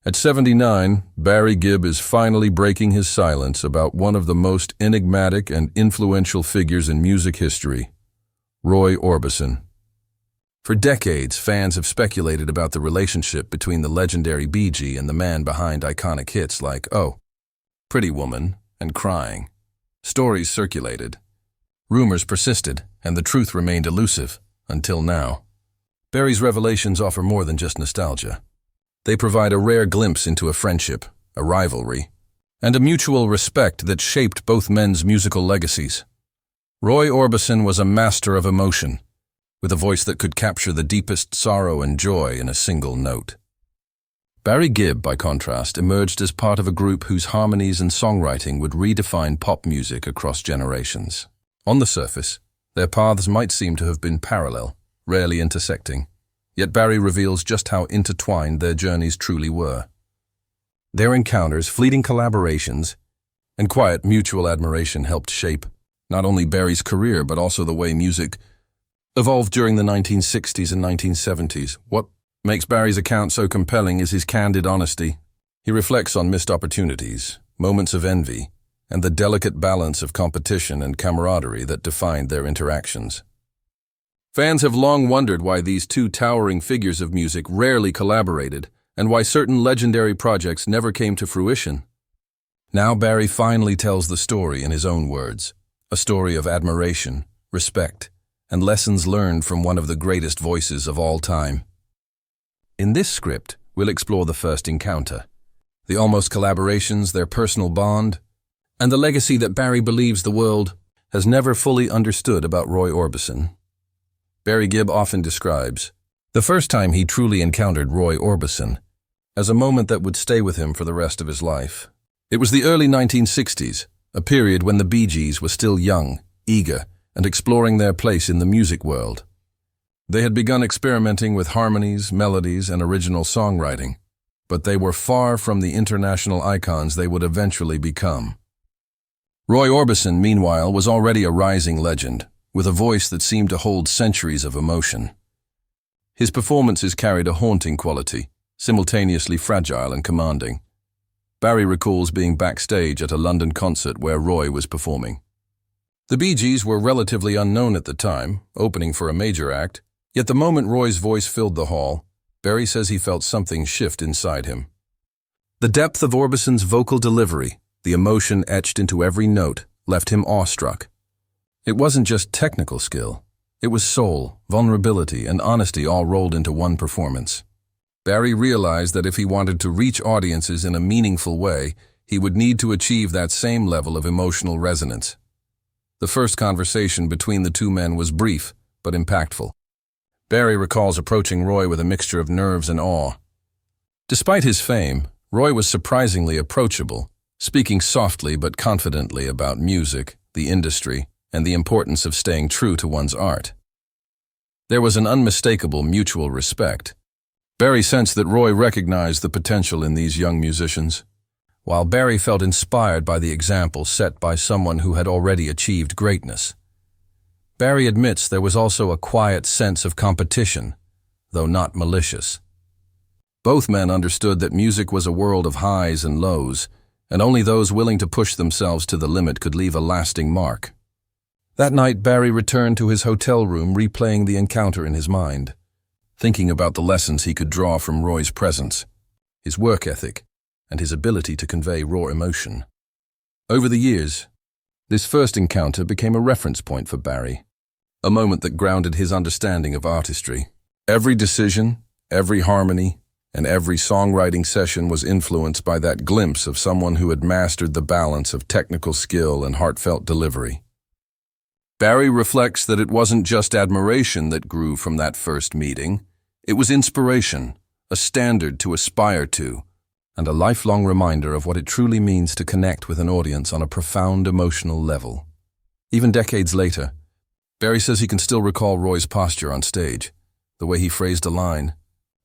At 79, Barry Gibb is finally breaking his silence about one of the most enigmatic and influential figures in music history, Roy Orbison. For decades, fans have speculated about the relationship between the legendary Bee Gee and the man behind iconic hits like "Oh, Pretty Woman" and "Crying." Stories circulated. Rumors persisted, and the truth remained elusive, until now. Barry's revelations offer more than just nostalgia. They provide a rare glimpse into a friendship, a rivalry, and a mutual respect that shaped both men's musical legacies. Roy Orbison was a master of emotion, with a voice that could capture the deepest sorrow and joy in a single note. Barry Gibb, by contrast, emerged as part of a group whose harmonies and songwriting would redefine pop music across generations. On the surface, their paths might seem to have been parallel, rarely intersecting, yet Barry reveals just how intertwined their journeys truly were. Their encounters, fleeting collaborations, and quiet mutual admiration helped shape not only Barry's career but also the way music evolved during the 1960s and 1970s. What makes Barry's account so compelling is his candid honesty. He reflects on missed opportunities, moments of envy, and the delicate balance of competition and camaraderie that defined their interactions. Fans have long wondered why these two towering figures of music rarely collaborated and why certain legendary projects never came to fruition. Now Barry finally tells the story in his own words, a story of admiration, respect, and lessons learned from one of the greatest voices of all time. In this script, we'll explore the first encounter, the almost collaborations, their personal bond, and the legacy that Barry believes the world has never fully understood about Roy Orbison. Barry Gibb often describes the first time he truly encountered Roy Orbison as a moment that would stay with him for the rest of his life. It was the early 1960s, a period when the Bee Gees were still young, eager, and exploring their place in the music world. They had begun experimenting with harmonies, melodies, and original songwriting, but they were far from the international icons they would eventually become. Roy Orbison, meanwhile, was already a rising legend, with a voice that seemed to hold centuries of emotion. His performances carried a haunting quality, simultaneously fragile and commanding. Barry recalls being backstage at a London concert where Roy was performing. The Bee Gees were relatively unknown at the time, opening for a major act, yet the moment Roy's voice filled the hall, Barry says he felt something shift inside him. The depth of Orbison's vocal delivery, the emotion etched into every note, left him awestruck. It wasn't just technical skill. It was soul, vulnerability, and honesty all rolled into one performance. Barry realized that if he wanted to reach audiences in a meaningful way, he would need to achieve that same level of emotional resonance. The first conversation between the two men was brief, but impactful. Barry recalls approaching Roy with a mixture of nerves and awe. Despite his fame, Roy was surprisingly approachable, speaking softly but confidently about music, the industry, and the importance of staying true to one's art. There was an unmistakable mutual respect. Barry sensed that Roy recognized the potential in these young musicians, while Barry felt inspired by the example set by someone who had already achieved greatness. Barry admits there was also a quiet sense of competition, though not malicious. Both men understood that music was a world of highs and lows, and only those willing to push themselves to the limit could leave a lasting mark. That night, Barry returned to his hotel room, replaying the encounter in his mind, thinking about the lessons he could draw from Roy's presence, his work ethic, and his ability to convey raw emotion. Over the years, this first encounter became a reference point for Barry, a moment that grounded his understanding of artistry. Every decision, every harmony, and every songwriting session was influenced by that glimpse of someone who had mastered the balance of technical skill and heartfelt delivery. Barry reflects that it wasn't just admiration that grew from that first meeting. It was inspiration, a standard to aspire to, and a lifelong reminder of what it truly means to connect with an audience on a profound emotional level. Even decades later, Barry says he can still recall Roy's posture on stage, the way he phrased a line,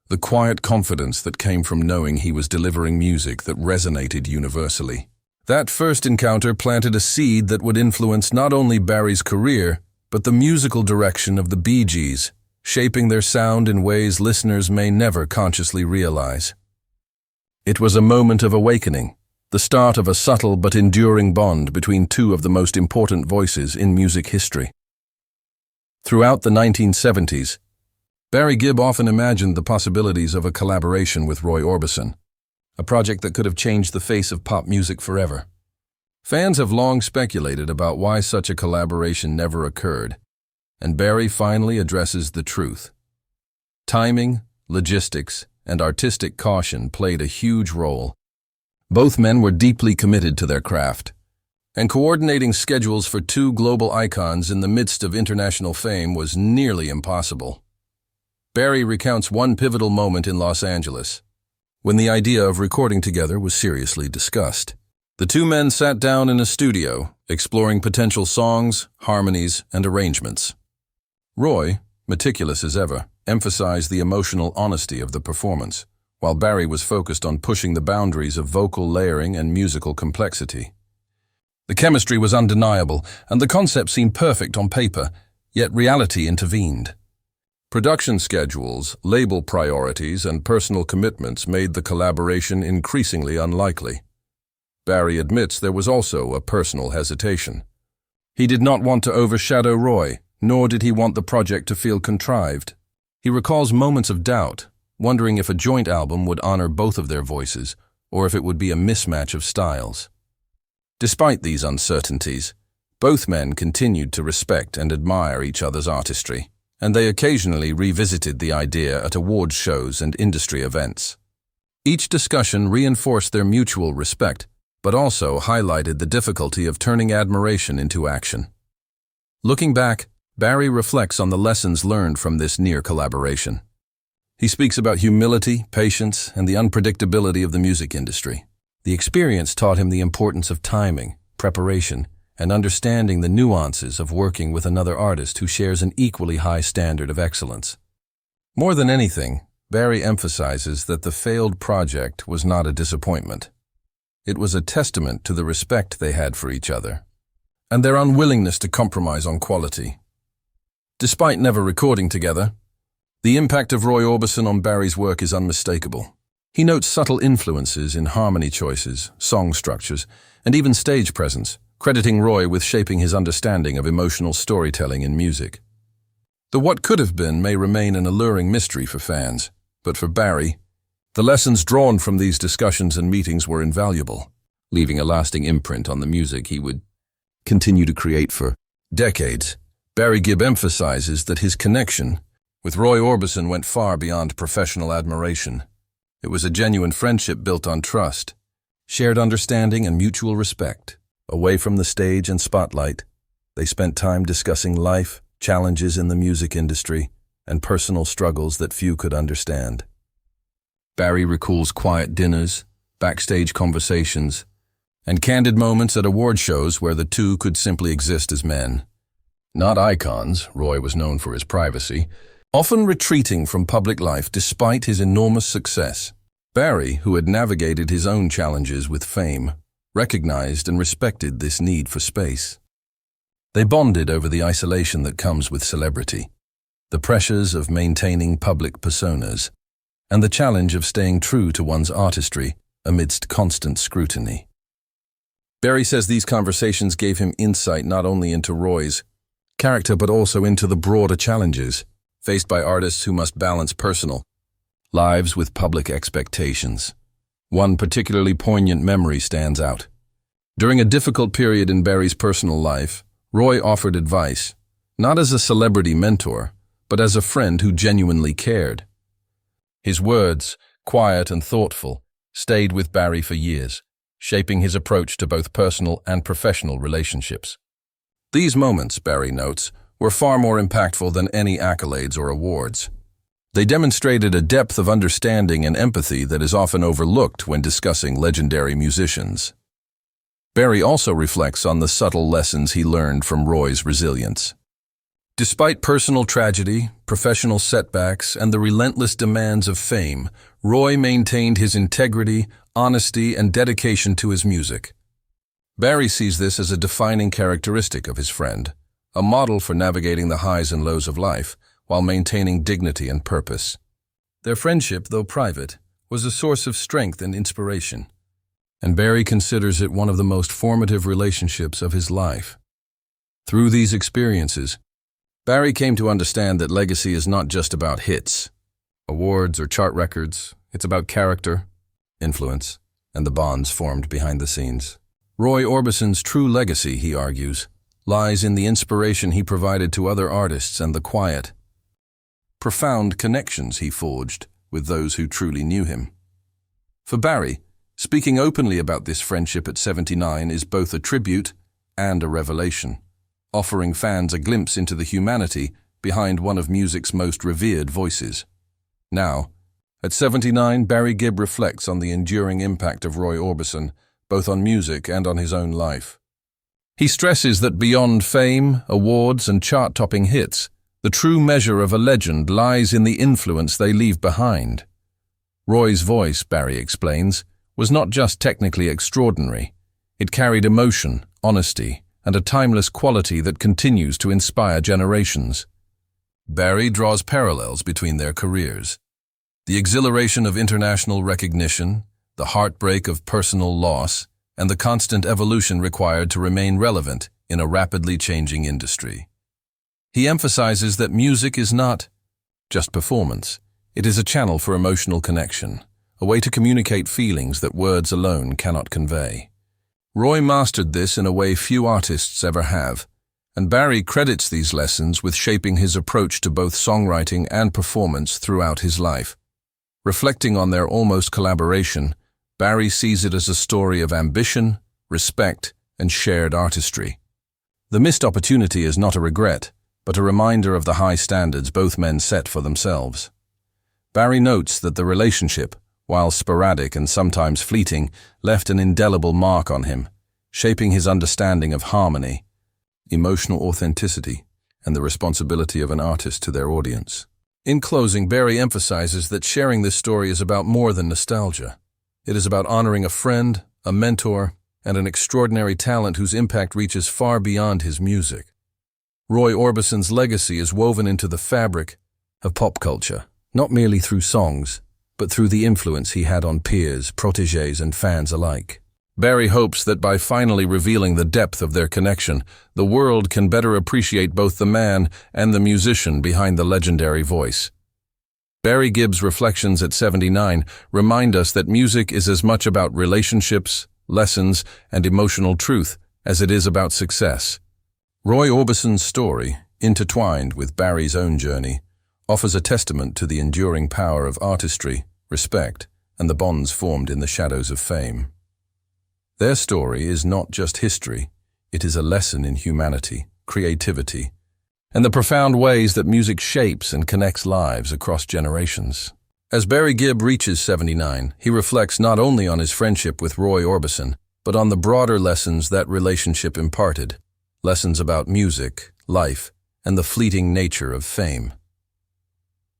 the quiet confidence that came from knowing he was delivering music that resonated universally. That first encounter planted a seed that would influence not only Barry's career, but the musical direction of the Bee Gees, shaping their sound in ways listeners may never consciously realize. It was a moment of awakening, the start of a subtle but enduring bond between two of the most important voices in music history. Throughout the 1970s, Barry Gibb often imagined the possibilities of a collaboration with Roy Orbison, a project that could have changed the face of pop music forever. Fans have long speculated about why such a collaboration never occurred, and Barry finally addresses the truth. Timing, logistics, and artistic caution played a huge role. Both men were deeply committed to their craft, and coordinating schedules for two global icons in the midst of international fame was nearly impossible. Barry recounts one pivotal moment in Los Angeles, when the idea of recording together was seriously discussed. The two men sat down in a studio, exploring potential songs, harmonies, and arrangements. Roy, meticulous as ever, emphasized the emotional honesty of the performance, while Barry was focused on pushing the boundaries of vocal layering and musical complexity. The chemistry was undeniable, and the concept seemed perfect on paper, yet reality intervened. Production schedules, label priorities, and personal commitments made the collaboration increasingly unlikely. Barry admits there was also a personal hesitation. He did not want to overshadow Roy, nor did he want the project to feel contrived. He recalls moments of doubt, wondering if a joint album would honor both of their voices, or if it would be a mismatch of styles. Despite these uncertainties, both men continued to respect and admire each other's artistry, and they occasionally revisited the idea at awards shows and industry events. Each discussion reinforced their mutual respect, but also highlighted the difficulty of turning admiration into action. Looking back, Barry reflects on the lessons learned from this near collaboration. He speaks about humility, patience, and the unpredictability of the music industry. The experience taught him the importance of timing, preparation, and understanding the nuances of working with another artist who shares an equally high standard of excellence. More than anything, Barry emphasizes that the failed project was not a disappointment. It was a testament to the respect they had for each other, and their unwillingness to compromise on quality. Despite never recording together, the impact of Roy Orbison on Barry's work is unmistakable. He notes subtle influences in harmony choices, song structures, and even stage presence, crediting Roy with shaping his understanding of emotional storytelling in music. The what could have been may remain an alluring mystery for fans, but for Barry, the lessons drawn from these discussions and meetings were invaluable, leaving a lasting imprint on the music he would continue to create for decades. Barry Gibb emphasizes that his connection with Roy Orbison went far beyond professional admiration. It was a genuine friendship built on trust, shared understanding, and mutual respect. Away from the stage and spotlight, they spent time discussing life, challenges in the music industry, and personal struggles that few could understand. Barry recalls quiet dinners, backstage conversations, and candid moments at award shows where the two could simply exist as men. Not icons, Roy was known for his privacy, often retreating from public life despite his enormous success. Barry, who had navigated his own challenges with fame, recognized and respected this need for space. They bonded over the isolation that comes with celebrity, the pressures of maintaining public personas, and the challenge of staying true to one's artistry amidst constant scrutiny. Barry says these conversations gave him insight not only into Roy's character but also into the broader challenges faced by artists who must balance personal lives with public expectations. One particularly poignant memory stands out. During a difficult period in Barry's personal life, Roy offered advice, not as a celebrity mentor, but as a friend who genuinely cared. His words, quiet and thoughtful, stayed with Barry for years, shaping his approach to both personal and professional relationships. These moments, Barry notes, were far more impactful than any accolades or awards. They demonstrated a depth of understanding and empathy that is often overlooked when discussing legendary musicians. Barry also reflects on the subtle lessons he learned from Roy's resilience. Despite personal tragedy, professional setbacks, and the relentless demands of fame, Roy maintained his integrity, honesty, and dedication to his music. Barry sees this as a defining characteristic of his friend, a model for navigating the highs and lows of life while maintaining dignity and purpose. Their friendship, though private, was a source of strength and inspiration, and Barry considers it one of the most formative relationships of his life. Through these experiences, Barry came to understand that legacy is not just about hits, awards, or chart records. It's about character, influence, and the bonds formed behind the scenes. Roy Orbison's true legacy, he argues, lies in the inspiration he provided to other artists and the quiet, profound connections he forged with those who truly knew him. For Barry, speaking openly about this friendship at 79 is both a tribute and a revelation, offering fans a glimpse into the humanity behind one of music's most revered voices. Now, at 79, Barry Gibb reflects on the enduring impact of Roy Orbison, both on music and on his own life. He stresses that beyond fame, awards, and chart-topping hits, the true measure of a legend lies in the influence they leave behind. Roy's voice, Barry explains, was not just technically extraordinary. It carried emotion, honesty, and a timeless quality that continues to inspire generations. Barry draws parallels between their careers. The exhilaration of international recognition, the heartbreak of personal loss, and the constant evolution required to remain relevant in a rapidly changing industry. He emphasizes that music is not just performance. It is a channel for emotional connection, a way to communicate feelings that words alone cannot convey. Roy mastered this in a way few artists ever have, and Barry credits these lessons with shaping his approach to both songwriting and performance throughout his life. Reflecting on their almost collaboration, Barry sees it as a story of ambition, respect, and shared artistry. The missed opportunity is not a regret, but a reminder of the high standards both men set for themselves. Barry notes that the relationship, while sporadic and sometimes fleeting, left an indelible mark on him, shaping his understanding of harmony, emotional authenticity, and the responsibility of an artist to their audience. In closing, Barry emphasizes that sharing this story is about more than nostalgia. It is about honoring a friend, a mentor, and an extraordinary talent whose impact reaches far beyond his music. Roy Orbison's legacy is woven into the fabric of pop culture, not merely through songs, but through the influence he had on peers, protégés, and fans alike. Barry hopes that by finally revealing the depth of their connection, the world can better appreciate both the man and the musician behind the legendary voice. Barry Gibb's reflections at 79 remind us that music is as much about relationships, lessons, and emotional truth as it is about success. Roy Orbison's story, intertwined with Barry's own journey, offers a testament to the enduring power of artistry, respect, and the bonds formed in the shadows of fame. Their story is not just history, it is a lesson in humanity, creativity, and the profound ways that music shapes and connects lives across generations. As Barry Gibb reaches 79, he reflects not only on his friendship with Roy Orbison, but on the broader lessons that relationship imparted, lessons about music, life, and the fleeting nature of fame.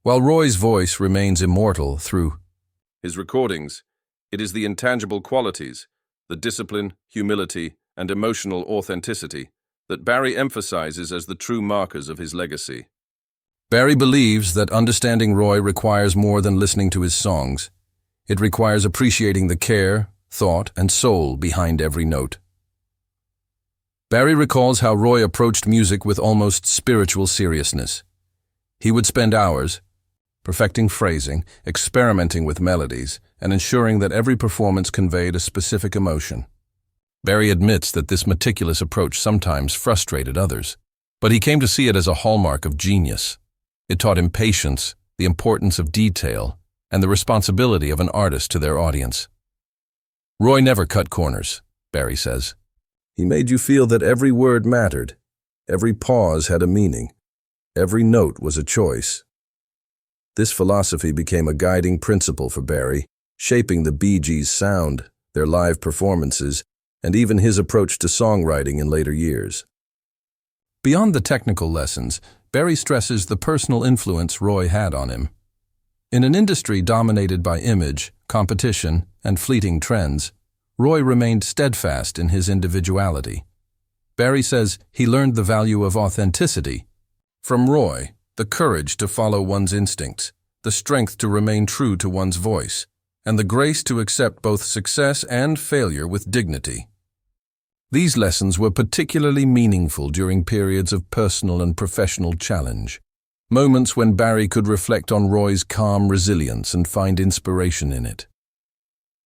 While Roy's voice remains immortal through his recordings, it is the intangible qualities, the discipline, humility, and emotional authenticity that Barry emphasizes as the true markers of his legacy. Barry believes that understanding Roy requires more than listening to his songs. It requires appreciating the care, thought, and soul behind every note. Barry recalls how Roy approached music with almost spiritual seriousness. He would spend hours perfecting phrasing, experimenting with melodies, and ensuring that every performance conveyed a specific emotion. Barry admits that this meticulous approach sometimes frustrated others, but he came to see it as a hallmark of genius. It taught him patience, the importance of detail, and the responsibility of an artist to their audience. Roy never cut corners, Barry says. He made you feel that every word mattered, every pause had a meaning, every note was a choice. This philosophy became a guiding principle for Barry, shaping the Bee Gees' sound, their live performances, and even his approach to songwriting in later years. Beyond the technical lessons, Barry stresses the personal influence Roy had on him. In an industry dominated by image, competition, and fleeting trends, Roy remained steadfast in his individuality. Barry says he learned the value of authenticity from Roy, the courage to follow one's instincts, the strength to remain true to one's voice, and the grace to accept both success and failure with dignity. These lessons were particularly meaningful during periods of personal and professional challenge, moments when Barry could reflect on Roy's calm resilience and find inspiration in it.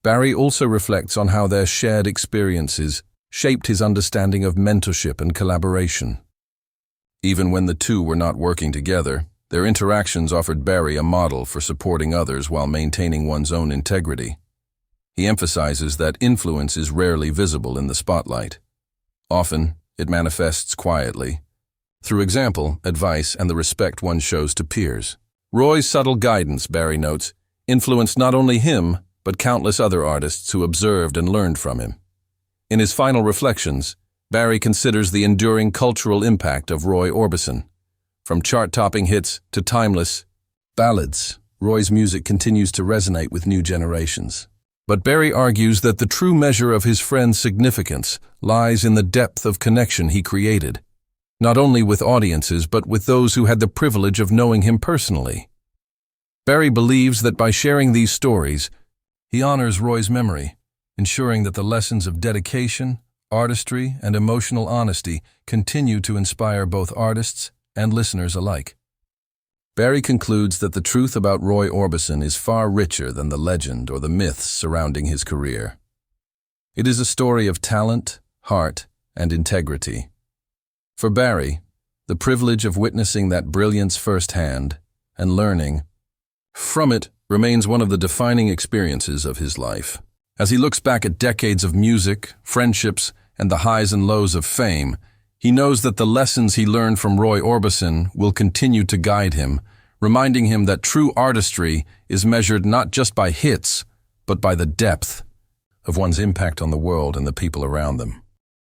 Barry also reflects on how their shared experiences shaped his understanding of mentorship and collaboration. Even when the two were not working together, their interactions offered Barry a model for supporting others while maintaining one's own integrity. He emphasizes that influence is rarely visible in the spotlight. Often, it manifests quietly, through example, advice, and the respect one shows to peers. Roy's subtle guidance, Barry notes, influenced not only him, but countless other artists who observed and learned from him. In his final reflections, Barry considers the enduring cultural impact of Roy Orbison. From chart-topping hits to timeless ballads, Roy's music continues to resonate with new generations. But Barry argues that the true measure of his friend's significance lies in the depth of connection he created, not only with audiences but with those who had the privilege of knowing him personally. Barry believes that by sharing these stories, he honors Roy's memory, ensuring that the lessons of dedication, artistry, and emotional honesty continue to inspire both artists and listeners alike. Barry concludes that the truth about Roy Orbison is far richer than the legend or the myths surrounding his career. It is a story of talent, heart, and integrity. For Barry, the privilege of witnessing that brilliance firsthand and learning from it remains one of the defining experiences of his life. As he looks back at decades of music, friendships, and the highs and lows of fame, he knows that the lessons he learned from Roy Orbison will continue to guide him, reminding him that true artistry is measured not just by hits, but by the depth of one's impact on the world and the people around them.